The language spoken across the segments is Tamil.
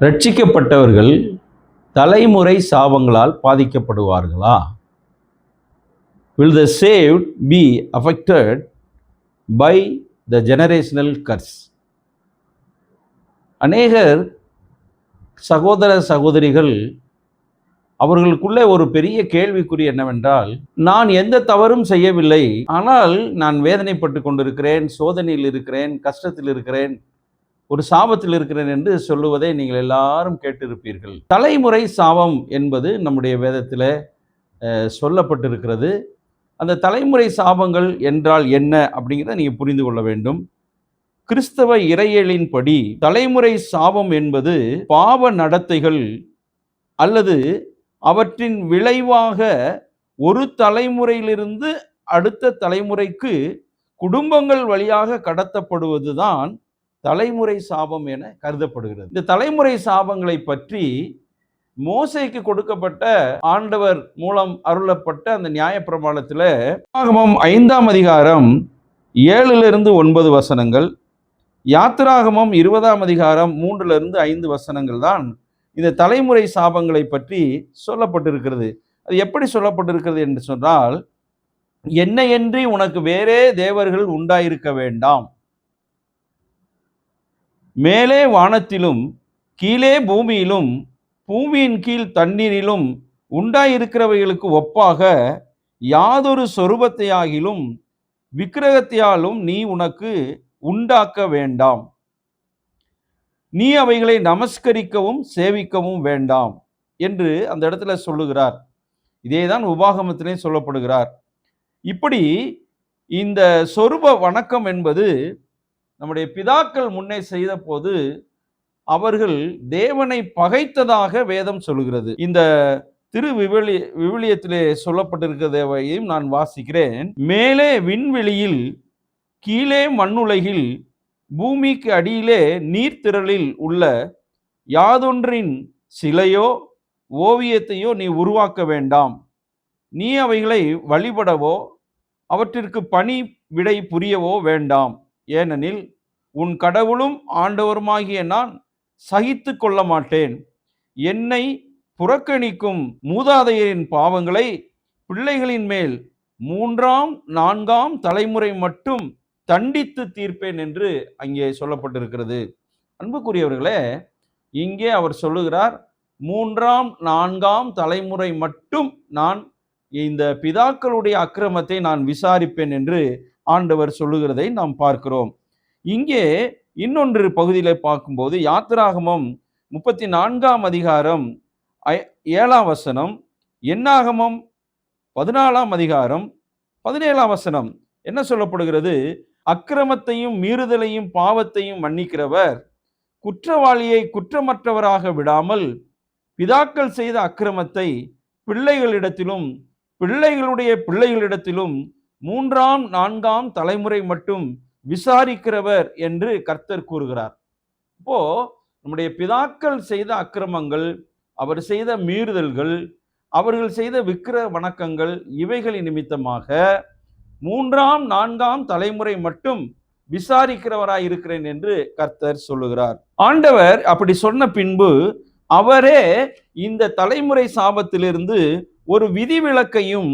ரட்சிக்கப்பட்டவர்கள் தலைமுறை சாபங்களால் பாதிக்கப்படுவார்களா? Will the saved be affected by the generational curse? அநேகர் சகோதர சகோதரிகள் அவர்களுக்குள்ளே ஒரு பெரிய கேள்விக்குறி என்னவென்றால், நான் எந்த தவறும் செய்யவில்லை, ஆனால் நான் வேதனைப்பட்டு கொண்டிருக்கிறேன், சோதனையில் இருக்கிறேன், கஷ்டத்தில் இருக்கிறேன், ஒரு சாபத்தில் இருக்கிறேன் என்று சொல்லுவதை நீங்கள் எல்லாரும் கேட்டிருப்பீர்கள். தலைமுறை சாபம் என்பது நம்முடைய வேதத்தில் சொல்லப்பட்டிருக்கிறது. அந்த தலைமுறை சாபங்கள் என்றால் என்ன அப்படிங்கிறத நீங்கள் புரிந்து கொள்ள வேண்டும். கிறிஸ்தவ இறையியலின்படி தலைமுறை சாபம் என்பது பாவ நடத்தைகள் அல்லது அவற்றின் விளைவாக ஒரு தலைமுறையிலிருந்து அடுத்த தலைமுறைக்கு குடும்பங்கள் வழியாக கடத்தப்படுவதுதான் தலைமுறை சாபம் என கருதப்படுகிறது. இந்த தலைமுறை சாபங்களை பற்றி மோசேக்கு கொடுக்கப்பட்ட ஆண்டவர் மூலம் அருளப்பட்ட அந்த நியாயப்பிரமாணத்தில் ஆகமம் 5ஆம் அதிகாரம் 7 - 9 வசனங்கள், யாத்திராகமம் 20ஆம் அதிகாரம் 3 - 5 வசனங்கள் தான் இந்த தலைமுறை சாபங்களை பற்றி சொல்லப்பட்டிருக்கிறது. அது எப்படி சொல்லப்பட்டிருக்கிறது என்று சொன்னால், என்னையன்றி உனக்கு வேறே தேவர்கள் உண்டாயிருக்க வேண்டாம், மேலே வானத்திலும் கீழே பூமியிலும் பூமியின் கீழ் தண்ணீரிலும் உண்டாயிருக்கிறவைகளுக்கு ஒப்பாக யாதொரு சொரூபத்தையாகிலும் விக்கிரகத்தையாலும் நீ உனக்கு உண்டாக்க வேண்டாம், நீ அவைகளை நமஸ்கரிக்கவும் சேவிக்கவும் வேண்டாம் என்று அந்த இடத்துல சொல்லுகிறார். இதேதான் உபாகமத்திலே சொல்லப்படுகிறார். இப்படி இந்த சொரூப வணக்கம் என்பது நம்முடைய பிதாக்கள் முன்னே செய்த போது அவர்கள் தேவனை பகைத்ததாக வேதம் சொல்லுகிறது. இந்த விவிலியத்திலே சொல்லப்பட்டிருக்கிறதையும் நான் வாசிக்கிறேன். மேலே விண்வெளியில் கீழே மண்ணுலகில் பூமிக்கு அடியிலே நீர்த்திரளில் உள்ள யாதொன்றின் சிலையோ ஓவியத்தையோ நீ உருவாக்க வேண்டாம், நீ அவைகளை வழிபடவோ அவற்றிற்கு பணி விடை புரியவோ வேண்டாம், ஏனெனில் உன் கடவுளும் ஆண்டவருமாகிய நான் சகித்து கொள்ள மாட்டேன், என்னை புறக்கணிக்கும் மூதாதையரின் பாவங்களை பிள்ளைகளின் மேல் 3ஆம் 4ஆம் தலைமுறை மட்டும் தண்டித்து தீர்ப்பேன் என்று அங்கே சொல்லப்பட்டிருக்கிறது. அன்புக்குரியவர்களே, இங்கே அவர் சொல்லுகிறார், 3ஆம் 4ஆம் தலைமுறை மட்டும் நான் இந்த பிதாக்களுடைய அக்கிரமத்தை நான் விசாரிப்பேன் என்று ஆண்டவர் சொல்லுகிறதை நாம் பார்க்கிறோம். இங்கே இன்னொன்று பகுதியில் பார்க்கும்போது யாத்திராகமம் 34ஆம் அதிகாரம் 7ஆம் வசனம், என்னாகமம் 14ஆம் அதிகாரம் 17ஆம் வசனம் என்ன சொல்லப்படுகிறது? அக்கிரமத்தையும் மீறுதலையும் பாவத்தையும் மன்னிக்கிறவர் குற்றவாளியை குற்றமற்றவராக விடாமல் பிதாக்கள் செய்த அக்கிரமத்தை பிள்ளைகளிடத்திலும் பிள்ளைகளுடைய பிள்ளைகளிடத்திலும் 3ஆம் 4ஆம் தலைமுறை மட்டும் விசாரிக்கிறவர் என்று கர்த்தர் கூறுகிறார். இப்போ நம்முடைய பிதாக்கள் செய்த அக்கிரமங்கள், அவர் செய்த மீறுதல்கள், அவர்கள் செய்த விக்கிர வணக்கங்கள், இவைகளின் நிமித்தமாக 3ஆம் 4ஆம் தலைமுறை மட்டும் விசாரிக்கிறவராய் இருக்கிறேன் என்று கர்த்தர் சொல்லுகிறார். ஆண்டவர் அப்படி சொன்ன பின்பு அவரே இந்த தலைமுறை சாபத்திலிருந்து ஒரு விதிவிலக்கையும்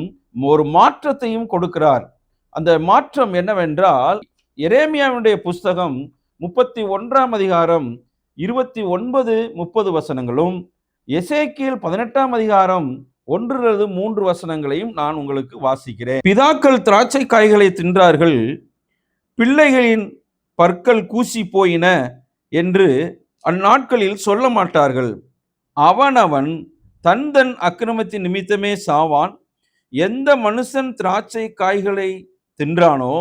ஒரு மாற்றத்தையும் கொடுக்கிறார். அந்த மாற்றம் என்னவென்றால், எரேமியாவுடைய புஸ்தகம் 31ஆம் அதிகாரம் 29 - 30 வசனங்களும், எசேக்கியேல் 18ஆம் அதிகாரம் 1 - 3 வசனங்களையும் நான் உங்களுக்கு வாசிக்கிறேன். பிதாக்கள் திராட்சை காய்களை தின்றார்கள், பிள்ளைகளின் பற்கள் கூசி போயின என்று அந்நாட்களில் சொல்ல மாட்டார்கள். அவனவன் தன் தன் அக்கிரமத்தின் நிமித்தமே சாவான், எந்த மனுஷன் திராட்சை காய்களை தின்றானோ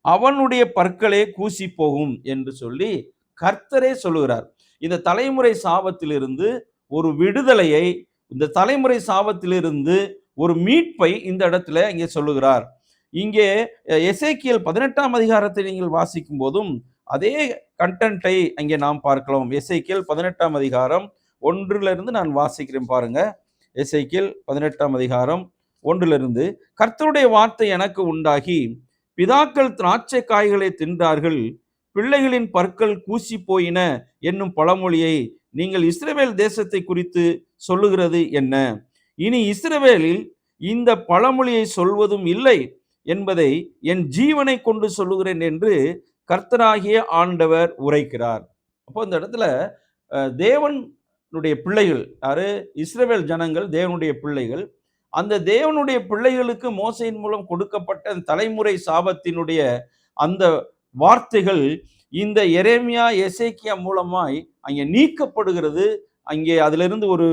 அவனுடைய பற்களே கூசி போகும் என்று சொல்லி கர்த்தரே சொல்லுகிறார். இந்த தலைமுறை சாபத்திலிருந்து ஒரு விடுதலையை, இந்த தலைமுறை சாபத்திலிருந்து ஒரு மீட்பை இந்த இடத்துல இங்கே சொல்லுகிறார். இங்கே எசேக்கியேல் 18ஆம் அதிகாரத்தை நீங்கள் வாசிக்கும் போதும் அதே கண்டென்ட்டை அங்கே நாம் பார்க்கலாம். எசேக்கியேல் 18ஆம் அதிகாரம் 1 நான் வாசிக்கிறேன் பாருங்க. எசேக்கியேல் 18ஆம் அதிகாரம் 1 கர்த்தருடைய வார்த்தை எனக்கு உண்டாகி, பிதாக்கள் திராட்சை காய்களை தின்றார்கள், பிள்ளைகளின் பற்கள் கூசி போயின என்னும் பழமொழியை நீங்கள் இஸ்ரவேல் தேசத்தை குறித்து சொல்லுகிறது என்ன? இனி இஸ்ரவேலில் இந்த பழமொழியை சொல்வதும் இல்லை என்பதை என் ஜீவனை கொண்டு சொல்லுகிறேன் என்று கர்த்தராகிய ஆண்டவர் உரைக்கிறார். அப்போ இந்த இடத்துல தேவனுடைய பிள்ளைகள் யாரு? இஸ்ரவேல் ஜனங்கள் தேவனுடைய பிள்ளைகள். அந்த தேவனுடைய பிள்ளைகளுக்கு மோசையின் மூலம் கொடுக்கப்பட்ட தலைமுறை சாபத்தினுடைய அந்த வார்த்தைகள் இந்த எரேமியா எசேக்கியா மூலமாய் அங்கே நீக்கப்படுகிறது. அங்கே அதிலிருந்து ஒரு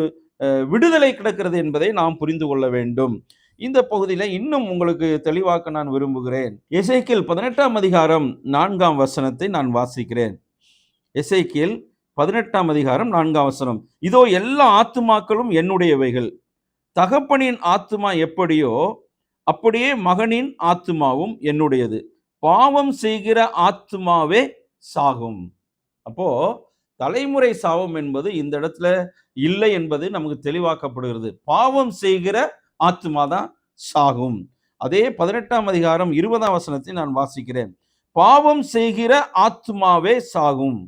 விடுதலை கிடக்கிறது என்பதை நாம் புரிந்து கொள்ள வேண்டும். இந்த பகுதியில் இன்னும் உங்களுக்கு தெளிவாக்க நான் விரும்புகிறேன். எசேக்கியேல் 18ஆம் அதிகாரம் 4ஆம் வசனத்தை நான் வாசிக்கிறேன். எசேக்கியேல் 18ஆம் அதிகாரம் 4ஆம் வசனம். இதோ எல்லா ஆத்துமாக்களும் என்னுடையவைகள், தகப்பனின் ஆத்துமா எப்படியோ அப்படியே மகனின் ஆத்துமாவும் என்னுடையது, பாவம் செய்கிற ஆத்துமாவே சாகும். அப்போ தலைமுறை சாபம் என்பது இந்த இடத்துல இல்லை என்பது நமக்கு தெளிவாக்கப்படுகிறது. பாவம் செய்கிற ஆத்துமா தான் சாகும். அதே 18ஆம் அதிகாரம் 20ஆம் வசனத்தை நான் வாசிக்கிறேன். பாவம் செய்கிற ஆத்துமாவே சாகும்.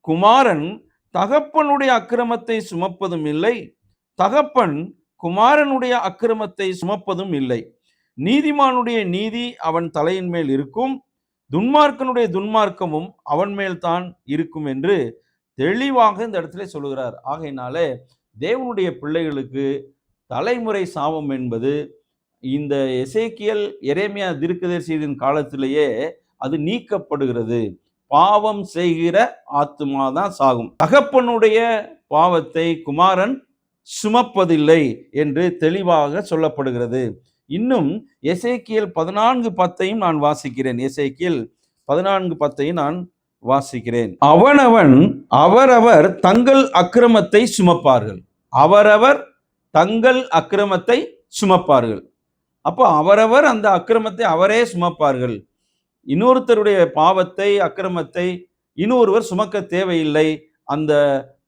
குமாரன் தகப்பனுடைய அக்கிரமத்தை சுமப்பதும் இல்லை, தகப்பன் குமாரனுடைய அக்கிரமத்தை சுமப்பதும் இல்லை. நீதிமானுடைய நீதி அவன் தலையின் மேல் இருக்கும், துன்மார்க்கனுடைய துன்மார்க்கமும் அவன் மேல் தான் இருக்கும் என்று தெளிவாக இந்த இடத்துல சொல்லுகிறார். ஆகையினாலே தேவனுடைய பிள்ளைகளுக்கு தலைமுறை சாபம் என்பது இந்த எசேக்கியேல் எரேமியா தீர்க்கதரிசியின் காலத்திலேயே அது நீக்கப்படுகிறது. பாவம் செய்கிற ஆத்துமா தான் சாகும். தகப்பனுடைய பாவத்தை குமாரன் சுமப்பதில்லை என்று தெளிவாக சொல்லப்படுகிறது. இன்னும் எசேக்கியேல் 14:10 நான் வாசிக்கிறேன். எசேக்கியேல் 14:10 நான் வாசிக்கிறேன். அவனவன் அவரவர் தங்கள் அக்கிரமத்தை சுமப்பார்கள், அவரவர் தங்கள் அக்கிரமத்தை சுமப்பார்கள். அப்போ அவரவர் அந்த அக்கிரமத்தை அவரே சுமப்பார்கள். இன்னொருத்தருடைய பாவத்தை அக்கிரமத்தை இன்னொருவர் சுமக்க தேவையில்லை. அந்த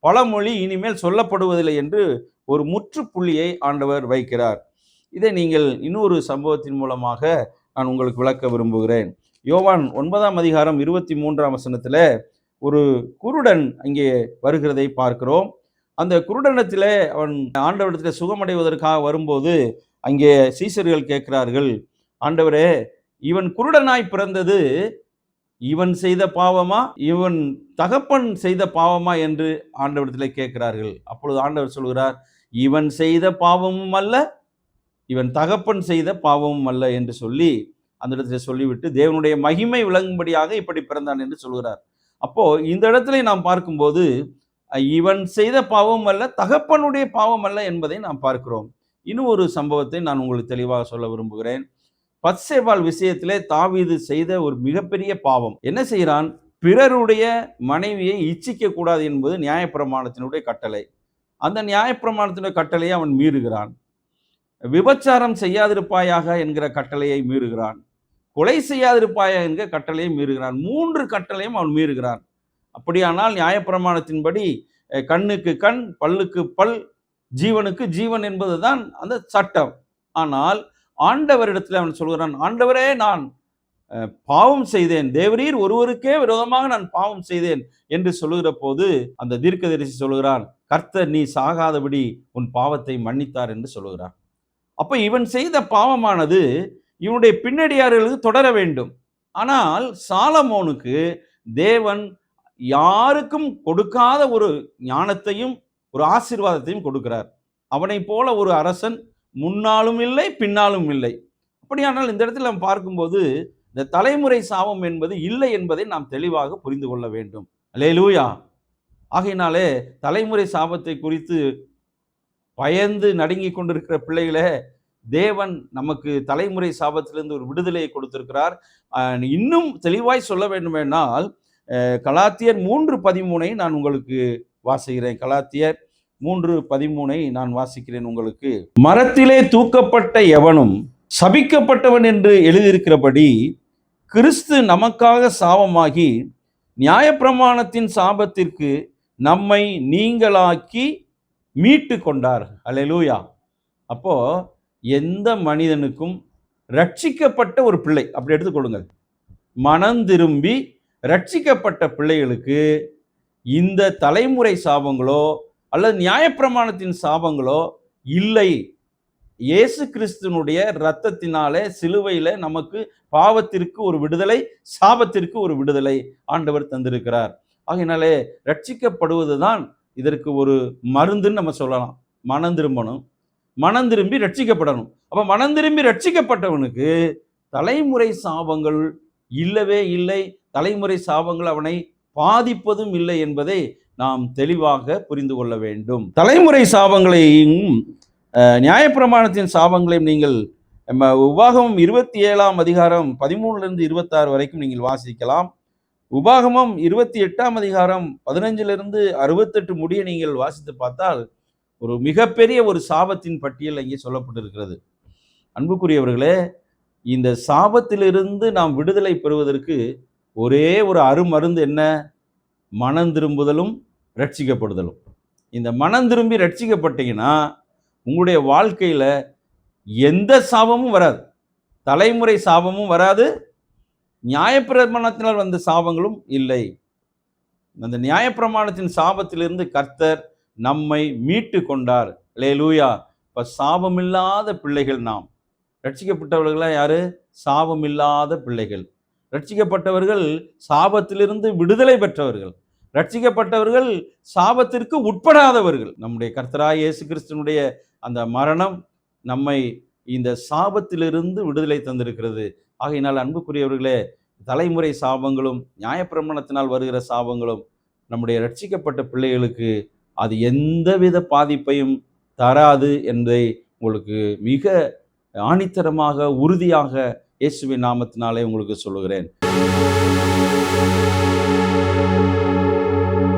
பழமொழி இனிமேல் சொல்லப்படுவதில்லை என்று ஒரு முற்றுப்புள்ளியை ஆண்டவர் வைக்கிறார். இதை நீங்கள் இன்னொரு சம்பவத்தின் மூலமாக நான் உங்களுக்கு விளக்க விரும்புகிறேன். யோவான் 9ஆம் அதிகாரம் 23ஆம் வசனத்தில் ஒரு குருடன் அங்கே வருகிறதை பார்க்கிறோம். அந்த குருடனத்தில் அவன் ஆண்டவரிடத்தில் சுகமடைவதற்காக வரும்போது அங்கே சீசர்கள் கேட்கிறார்கள், ஆண்டவரே, இவன் குருடனாய் பிறந்தது இவன் செய்த பாவமா இவன் தகப்பன் செய்த பாவமா என்று ஆண்டவரிடத்தில் கேட்கிறார்கள். அப்பொழுது ஆண்டவர் சொல்கிறார், இவன் செய்த பாவமும் அல்ல, இவன் தகப்பன் செய்த பாவமும் அல்ல என்று சொல்லி அந்த இடத்துல சொல்லிவிட்டு தேவனுடைய மகிமை விளங்கும்படியாக இப்படி பிறந்தான் என்று சொல்கிறார். அப்போ இந்த இடத்துல நாம் பார்க்கும்போது இவன் செய்த பாவம் அல்ல, தகப்பனுடைய பாவம் அல்ல என்பதை நாம் பார்க்கிறோம். இன்னும் ஒரு சம்பவத்தை நான் உங்களுக்கு தெளிவாக சொல்ல விரும்புகிறேன். பத்சேபாள் விஷயத்திலே தாவீது செய்த ஒரு மிகப்பெரிய பாவம். என்ன செய்கிறான்? பிறருடைய மனைவியை இச்சிக்க கூடாது என்பது நியாயப்பிரமாணத்தினுடைய கட்டளை. அந்த நியாயப்பிரமாணத்தினுடைய கட்டளையை அவன் மீறுகிறான். விபச்சாரம் செய்யாதிருப்பாயாக என்கிற கட்டளையை மீறுகிறான். கொலை செய்யாதிருப்பாயா என்கிற கட்டளையை மீறுகிறான். 3 கட்டளையும் அவன் மீறுகிறான். அப்படியானால் நியாயப்பிரமாணத்தின்படி கண்ணுக்கு கண், பல்லுக்கு பல், ஜீவனுக்கு ஜீவன் என்பதுதான் அந்த சட்டம். ஆனால் ஆண்டவரிடத்தில் அவன் சொல்கிறான், ஆண்டவரே, நான் பாவம் செய்தேன், தேவரீர் ஒருவருக்கே விரோதமாக நான் பாவம் செய்தேன் என்று சொல்லுகிற போது அந்த தீர்க்கதரிசி சொல்கிறான், கர்த்தர் நீ சாகாதபடி உன் பாவத்தை மன்னித்தார் என்று சொல்லுகிறான். அப்ப இவன் செய்த பாவமானது இவனுடைய பின்னடியார்களுக்கு தொடர வேண்டும். ஆனால் சாலமோனுக்கு தேவன் யாருக்கும் கொடுக்காத ஒரு ஞானத்தையும் ஒரு ஆசீர்வாதத்தையும் கொடுக்கிறார். அவனை போல ஒரு அரசன் முன்னாலும் இல்லை, பின்னாலும் இல்லை. அப்படியானால் இந்த இடத்தில் நாம் பார்க்கும்போது இந்த தலைமுறை சாபம் என்பது இல்லை என்பதை நாம் தெளிவாக புரிந்து கொள்ள வேண்டும். அல்லேலூயா. ஆகையினாலே தலைமுறை சாபத்தை குறித்து பயந்து நடுங்கி கொண்டிருக்கிற பிள்ளைகளே, தேவன் நமக்கு தலைமுறை சாபத்திலிருந்து ஒரு விடுதலையை கொடுத்திருக்கிறார். இன்னும் தெளிவாய் சொல்ல வேண்டுமென்றால் கலாத்தியர் 3:13 நான் உங்களுக்கு வாசிக்கிறேன். கலாத்தியர் 3:13 நான் வாசிக்கிறேன் உங்களுக்கு. மரத்திலே தூக்கப்பட்ட எவனும் சபிக்கப்பட்டவன் என்று எழுதியிருக்கிறபடி கிறிஸ்து நமக்காக சாபமாகி நியாயப்பிரமாணத்தின் சாபத்திற்கு நம்மை நீங்களாக்கி மீட்டு கொண்டார். அல்லேலூயா. அப்போ எந்த மனிதனுக்கும் ரட்சிக்கப்பட்ட ஒரு பிள்ளை, அப்படி எடுத்துக்கொள்ளுங்கள், மனம் திரும்பி ரட்சிக்கப்பட்ட பிள்ளைகளுக்கு இந்த தலைமுறை சாபங்களோ அல்லது நியாயப்பிரமாணத்தின் சாபங்களோ இல்லை. இயேசு கிறிஸ்துனுடைய இரத்தத்தினாலே சிலுவையில நமக்கு பாவத்திற்கு ஒரு விடுதலை, சாபத்திற்கு ஒரு விடுதலை ஆண்டவர் தந்திருக்கிறார். ஆகையினாலே ரட்சிக்கப்படுவதுதான் இதற்கு ஒரு மருந்துன்னு நம்ம சொல்லலாம். மனம் திரும்பணும், மனம் திரும்பி ரட்சிக்கப்படணும். அப்ப மனம் திரும்பி ரட்சிக்கப்பட்டவனுக்கு தலைமுறை சாபங்கள் இல்லவே இல்லை, தலைமுறை சாபங்கள் அவனை பாதிப்பதும் இல்லை என்பதை நாம் தெளிவாக புரிந்து கொள்ள வேண்டும். தலைமுறை சாபங்களையும் நியாயப்பிரமாணத்தின் சாபங்களையும் நீங்கள் உபாகமம் 27ஆம் அதிகாரம் 13 26 வரைக்கும் நீங்கள் வாசிக்கலாம். உபாகமம் 28ஆம் அதிகாரம் 15 68 முடிய நீங்கள் வாசித்து பார்த்தால் ஒரு மிகப்பெரிய ஒரு சாபத்தின் பட்டியல் இங்கே சொல்லப்பட்டிருக்கிறது. அன்புக்குரியவர்களே, இந்த சாபத்திலிருந்து நாம் விடுதலை பெறுவதற்கு ஒரே ஒரு அருமருந்து என்ன? மனம் திரும்புதலும் ரட்சிக்கப்படுதலும். இந்த மனம் திரும்பி ரட்சிக்கப்பட்டீங்கன்னா உங்களுடைய வாழ்க்கையில எந்த சாபமும் வராது, தலைமுறை சாபமும் வராது, நியாயப்பிரமாணத்தினால் வந்த சாபங்களும் இல்லை. அந்த நியாயப்பிரமாணத்தின் சாபத்திலிருந்து கர்த்தர் நம்மை மீட்டு கொண்டார். அல்லேலூயா. இப்ப சாபமில்லாத பிள்ளைகள் நாம். ரட்சிக்கப்பட்டவர்களாக யாரு? சாபமில்லாத பிள்ளைகள். ரட்சிக்கப்பட்டவர்கள் சாபத்திலிருந்து விடுதலை பெற்றவர்கள். ரட்சிக்கப்பட்டவர்கள் சாபத்திற்கு உட்படாதவர்கள். நம்முடைய கர்த்தராகிய இயேசு கிறிஸ்துவினுடைய அந்த மரணம் நம்மை இந்த சாபத்திலிருந்து விடுதலை தந்திருக்கிறது. ஆகையினால் அன்புக்குரியவர்களே, தலைமுறை சாபங்களும் நியாயப்பிரமாணத்தினால் வருகிற சாபங்களும் நம்முடைய ரட்சிக்கப்பட்ட பிள்ளைகளுக்கு அது எந்தவித பாதிப்பையும் தராது என்பதை உங்களுக்கு மிக ஆணித்தரமாக உறுதியாக இயேசுவின் நாமத்தினாலே உங்களுக்கு சொல்லுகிறேன்.